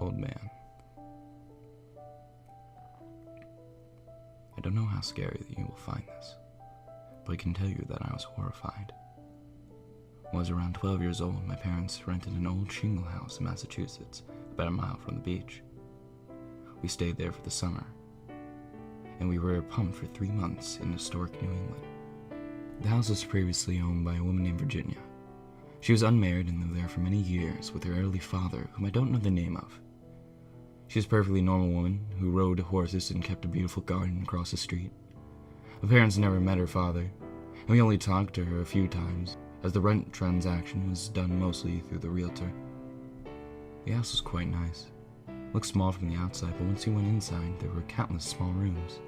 old man. I don't know how scary that you will find this, but I can tell you that I was horrified. When I was around 12 years old, my parents rented an old shingle house in Massachusetts, about a mile from the beach. We stayed there for the summer, and we were pumped for 3 months in historic New England. The house was previously owned by a woman named Virginia. She was unmarried and lived there for many years with her elderly father, whom I don't know the name of. She was a perfectly normal woman who rode horses and kept a beautiful garden across the street. My parents never met her father, and we only talked to her a few times, as the rent transaction was done mostly through the realtor. The house was quite nice. It looked small from the outside, but once you went inside, there were countless small rooms.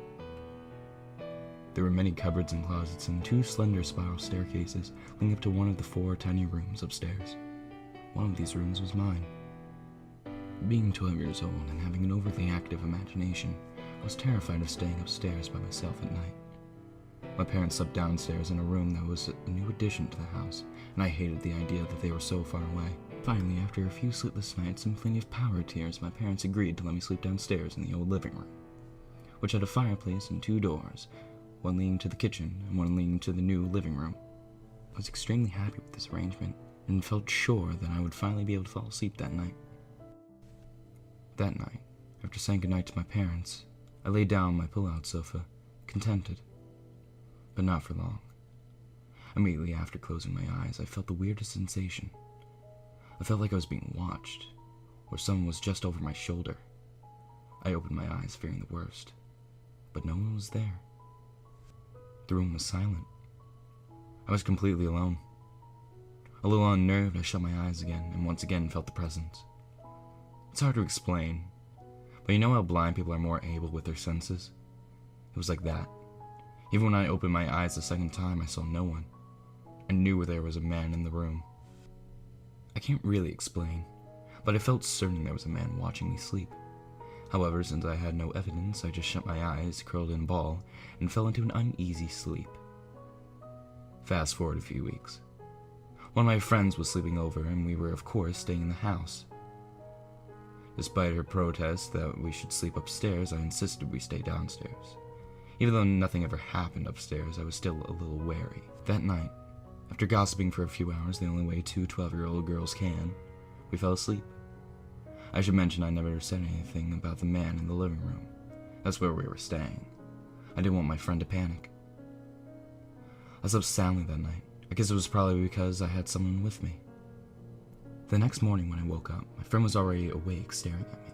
There were many cupboards and closets and 2 slender spiral staircases leading up to one of the 4 tiny rooms upstairs. One of these rooms was mine. Being 12 years old and having an overly active imagination, I was terrified of staying upstairs by myself at night. My parents slept downstairs in a room that was a new addition to the house, and I hated the idea that they were so far away. Finally, after a few sleepless nights and plenty of power tears, my parents agreed to let me sleep downstairs in the old living room, which had a fireplace and 2 doors, one leading to the kitchen and one leading to the new living room. I was extremely happy with this arrangement and felt sure that I would finally be able to fall asleep that night. That night, after saying goodnight to my parents, I lay down on my pull-out sofa, contented. But not for long. Immediately after closing my eyes, I felt the weirdest sensation. I felt like I was being watched, or someone was just over my shoulder. I opened my eyes, fearing the worst, but no one was there. The room was silent. I was completely alone. A little unnerved, I shut my eyes again, and once again felt the presence. It's hard to explain, but you know how blind people are more able with their senses? It was like that. Even when I opened my eyes the second time, I saw no one. I knew there was a man in the room. I can't really explain, but I felt certain there was a man watching me sleep. However, since I had no evidence, I just shut my eyes, curled in a ball, and fell into an uneasy sleep. Fast forward a few weeks. One of my friends was sleeping over, and we were, of course, staying in the house. Despite her protest that we should sleep upstairs, I insisted we stay downstairs. Even though nothing ever happened upstairs, I was still a little wary. That night, after gossiping for a few hours the only way 2 12-year-old girls can, we fell asleep. I should mention I never said anything about the man in the living room. That's where we were staying. I didn't want my friend to panic. I slept soundly that night. I guess it was probably because I had someone with me. The next morning when I woke up, my friend was already awake staring at me.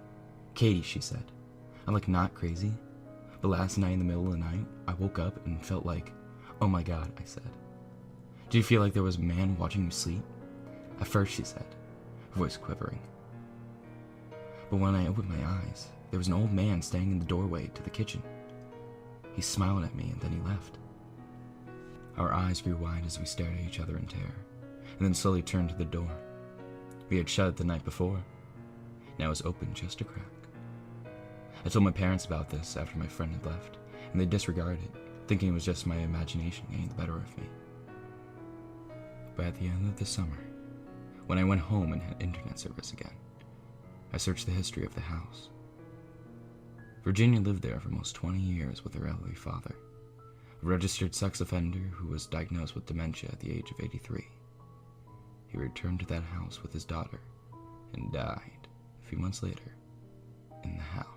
"Katie," she said. I'm like, not crazy, but last night in the middle of the night, I woke up and felt like, "Oh my God," I said. "Do you feel like there was a man watching you sleep?" "At first," she said, her voice quivering. But when I opened my eyes, there was an old man standing in the doorway to the kitchen. He smiled at me and then he left. Our eyes grew wide as we stared at each other in terror, and then slowly turned to the door. We had shut it the night before. Now it was open just a crack. I told my parents about this after my friend had left, and they disregarded it, thinking it was just my imagination getting the better of me. But at the end of the summer, when I went home and had internet service again, I searched the history of the house. Virginia lived there for almost 20 years with her elderly father, a registered sex offender who was diagnosed with dementia at the age of 83. He returned to that house with his daughter and died a few months later in the house.